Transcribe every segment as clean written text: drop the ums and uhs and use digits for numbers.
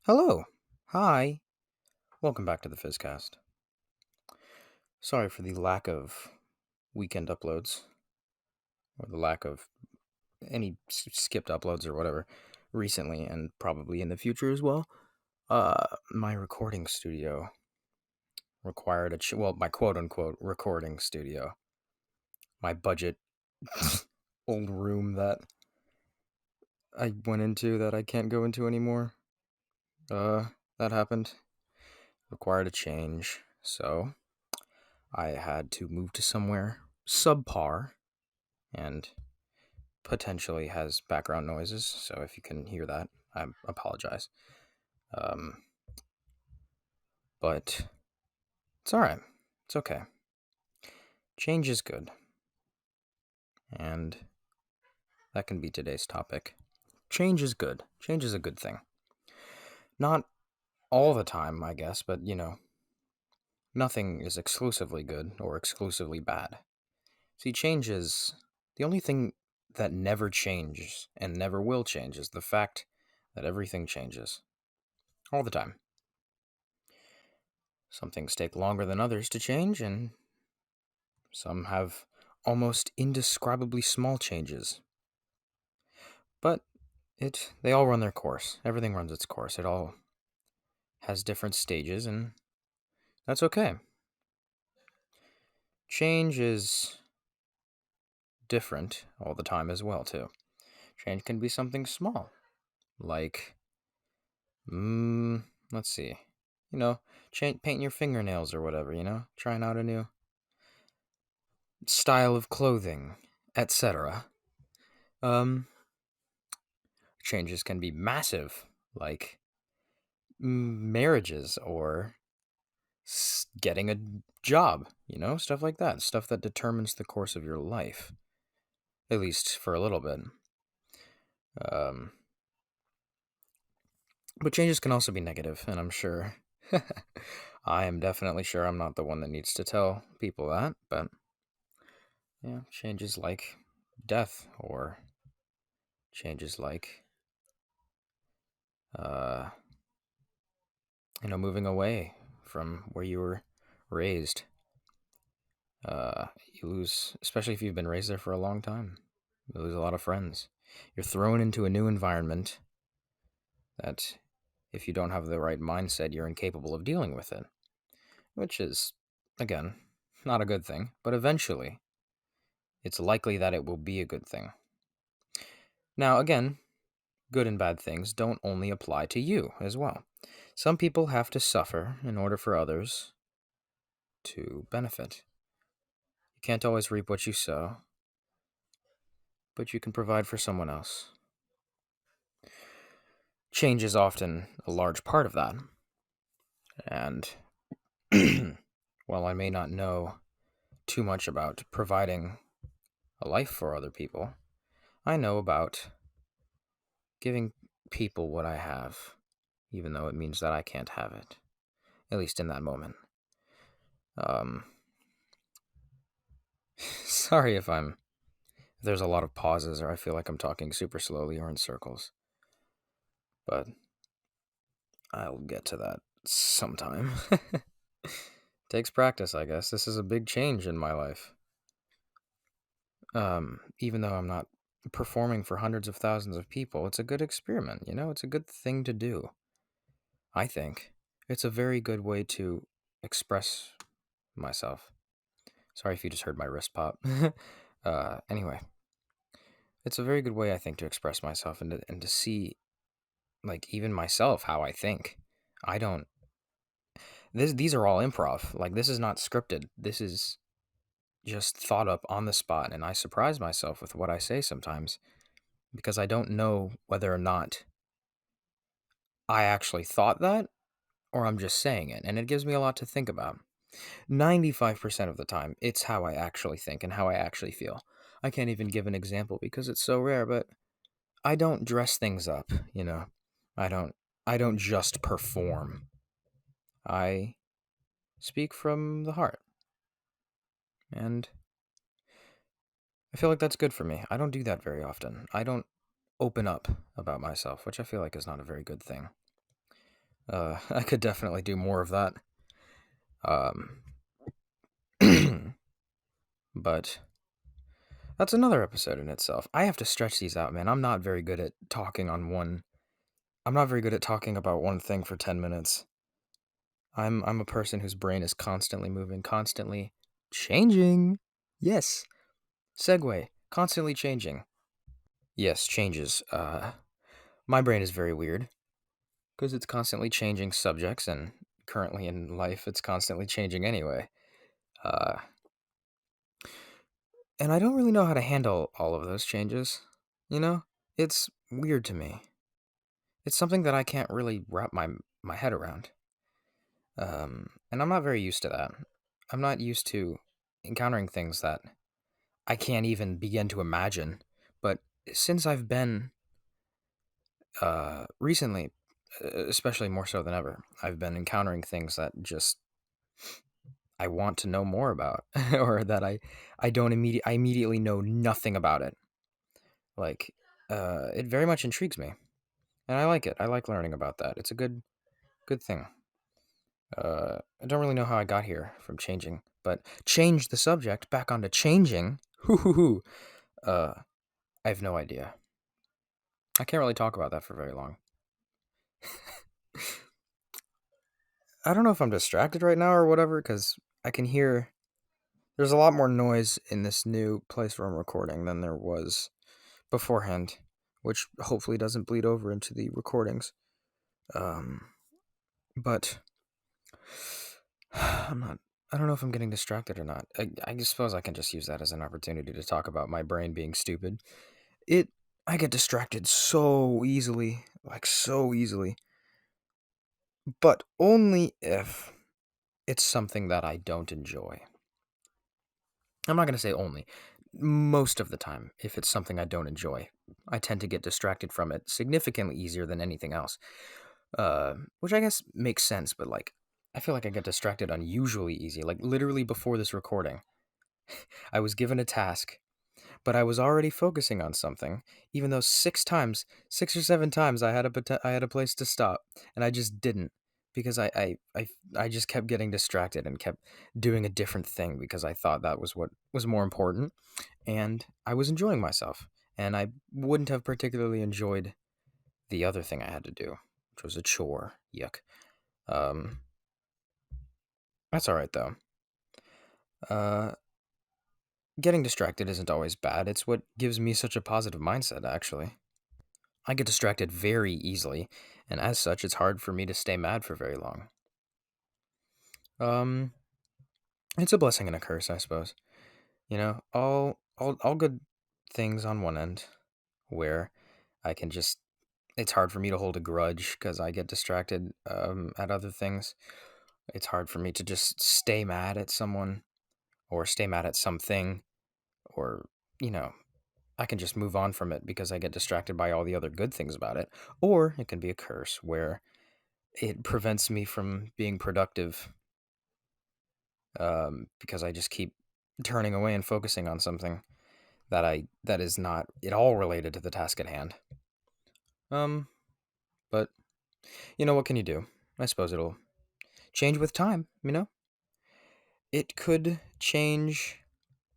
Hello. Hi. Welcome back to the Phizcast. Sorry for the lack of weekend uploads, or the lack of any skipped uploads or whatever recently, and probably in the future as well. My recording studio required my quote unquote recording studio, my budget old room that I went into that I can't go into anymore. That happened. Required a change. So I had to move to somewhere subpar and potentially has background noises. So if you can hear that, I apologize. Um, but it's all right. It's okay. Change is good. And that can be today's topic. Change is good. Change is a good thing. Not all the time, I guess, but nothing is exclusively good or exclusively bad. See, change is the only thing that never changes and never will change is the fact that everything changes all the time. Some things take longer than others to change, and some have almost indescribably small changes. But they all run their course. Everything runs its course. It all has different stages, and that's okay. Change is different all the time as well, too. Change can be something small, like, let's see, painting your fingernails or whatever, trying out a new style of clothing, etc. Changes can be massive, like marriages or getting a job, stuff like that. Stuff that determines the course of your life, at least for a little bit. Um, but changes can also be negative, and I'm sure, I am definitely sure I'm not the one that needs to tell people that, but yeah, changes like death or changes like, uh, moving away from where you were raised. You lose, especially if you've been raised there for a long time, you lose a lot of friends. You're thrown into a new environment that, if you don't have the right mindset, you're incapable of dealing with it, which is, again, not a good thing, but eventually, it's likely that it will be a good thing. Now, again, good and bad things don't only apply to you as well. Some people have to suffer in order for others to benefit. You can't always reap what you sow, but you can provide for someone else. Change is often a large part of that. And while I may not know too much about providing a life for other people, I know about giving people what I have, even though it means that I can't have it, at least in that moment. Sorry if there's a lot of pauses or I feel like I'm talking super slowly or in circles, but I'll get to that sometime. Takes practice, I guess. This is a big change in my life. Even though I'm not performing for hundreds of thousands of people, it's a good experiment, it's a good thing to do. I think it's a very good way to express myself. Sorry if you just heard my wrist pop. Anyway, it's a very good way, I think, to express myself and to see, like, even myself, how I think. I don't. These are all improv. Like, this is not scripted. This is just thought up on the spot, and I surprise myself with what I say sometimes because I don't know whether or not I actually thought that or I'm just saying it, and it gives me a lot to think about. 95% of the time, it's how I actually think and how I actually feel. I can't even give an example because it's so rare, but I don't dress things up, I don't I don't just perform. I speak from the heart. And I feel like that's good for me. I don't do that very often. I don't open up about myself, which I feel like is not a very good thing. I could definitely do more of that. Um, but that's another episode in itself. I have to stretch these out, man. I'm not very good at talking on one. I'm not very good at talking about one thing for 10 minutes. I'm a person whose brain is constantly moving, constantly changing. Yes. Segue. Constantly changing. Yes, changes. My brain is very weird because it's constantly changing subjects, and currently in life, it's constantly changing anyway. Uh, and I don't really know how to handle all of those changes. You know, it's weird to me. It's something that I can't really wrap my head around. And I'm not very used to that. I'm not used to encountering things that I can't even begin to imagine. But since I've been recently, especially more so than ever, I've been encountering things that just I want to know more about, or that I immediately know nothing about it. Like, it very much intrigues me, and I like it. I like learning about that. It's a good thing. I don't really know how I got here from changing, but change the subject back onto changing. Hoo hoo hoo. I have no idea. I can't really talk about that for very long. I don't know if I'm distracted right now or whatever, because I can hear there's a lot more noise in this new place where I'm recording than there was beforehand, which hopefully doesn't bleed over into the recordings. But I'm not. I don't know if I'm getting distracted or not. I suppose I can just use that as an opportunity to talk about my brain being stupid. It. I get distracted so easily, like so easily, but only if it's something that I don't enjoy. I'm not going to say only. Most of the time, if it's something I don't enjoy, I tend to get distracted from it significantly easier than anything else. Which I guess makes sense, but like, I feel like I get distracted unusually easy. Like, literally before this recording, I was given a task, but I was already focusing on something, even though 6 or 7 times, I had a place to stop, and I just didn't because I just kept getting distracted and kept doing a different thing because I thought that was what was more important, and I was enjoying myself, and I wouldn't have particularly enjoyed the other thing I had to do, which was a chore. Yuck. Um, that's all right though. Uh, Getting distracted isn't always bad. It's what gives me such a positive mindset, actually. I get distracted very easily, and as such, it's hard for me to stay mad for very long. Um, it's a blessing and a curse, I suppose. You know, all good things on one end, where I can just. It's hard for me to hold a grudge because I get distracted at other things. It's hard for me to just stay mad at someone or stay mad at something, or you know, I can just move on from it because I get distracted by all the other good things about it. Or it can be a curse where it prevents me from being productive because I just keep turning away and focusing on something that is not at all related to the task at hand. Um, but what can you do? I suppose it'll change with time. It could change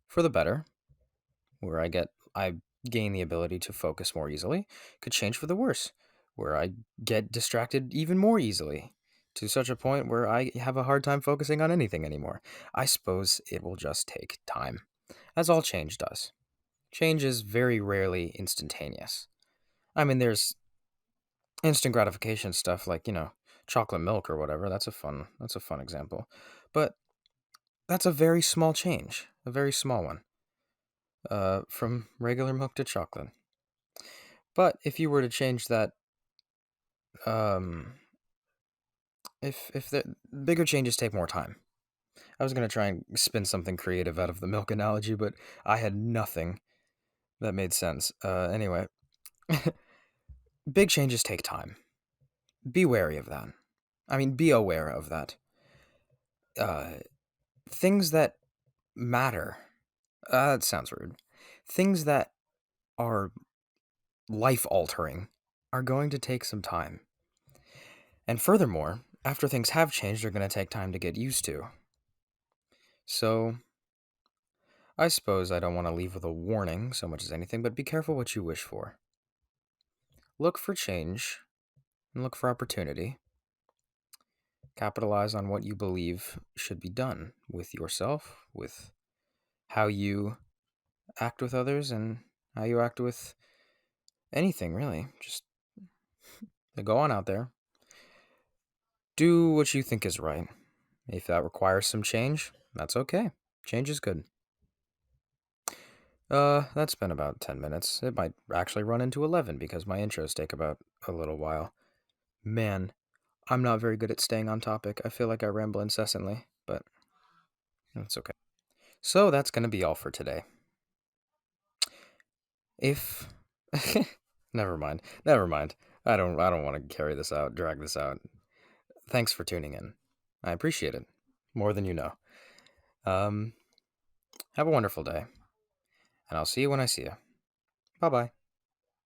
for the better, where I gain the ability to focus more easily. Could change for the worse, where I get distracted even more easily, to such a point where I have a hard time focusing on anything anymore. I suppose it will just take time, as all change does. Change is very rarely instantaneous. I mean, there's instant gratification stuff like, chocolate milk or whatever. That's a fun example. But that's a very small change, a very small one, from regular milk to chocolate. But if you were to change that, um, if the bigger changes take more time. I was gonna try and spin something creative out of the milk analogy, but I had nothing that made sense. Anyway, big changes take time. Be wary of that. I mean, be aware of that. Uh, Things that matter. That sounds rude. Things that are life altering are going to take some time. And furthermore, after things have changed, they're going to take time to get used to. So, I suppose I don't want to leave with a warning so much as anything, but be careful what you wish for. Look for change and look for opportunity. Capitalize on what you believe should be done with yourself, with how you act with others, and how you act with anything, really. Just go on out there. Do what you think is right. If that requires some change, that's okay. Change is good. That's been about 10 minutes. It might actually run into 11 because my intros take about a little while. Man, I'm not very good at staying on topic. I feel like I ramble incessantly, but that's okay. So that's going to be all for today. If never mind. Never mind. I don't want to drag this out. Thanks for tuning in. I appreciate it more than you know. Have a wonderful day, and I'll see you when I see you. Bye-bye.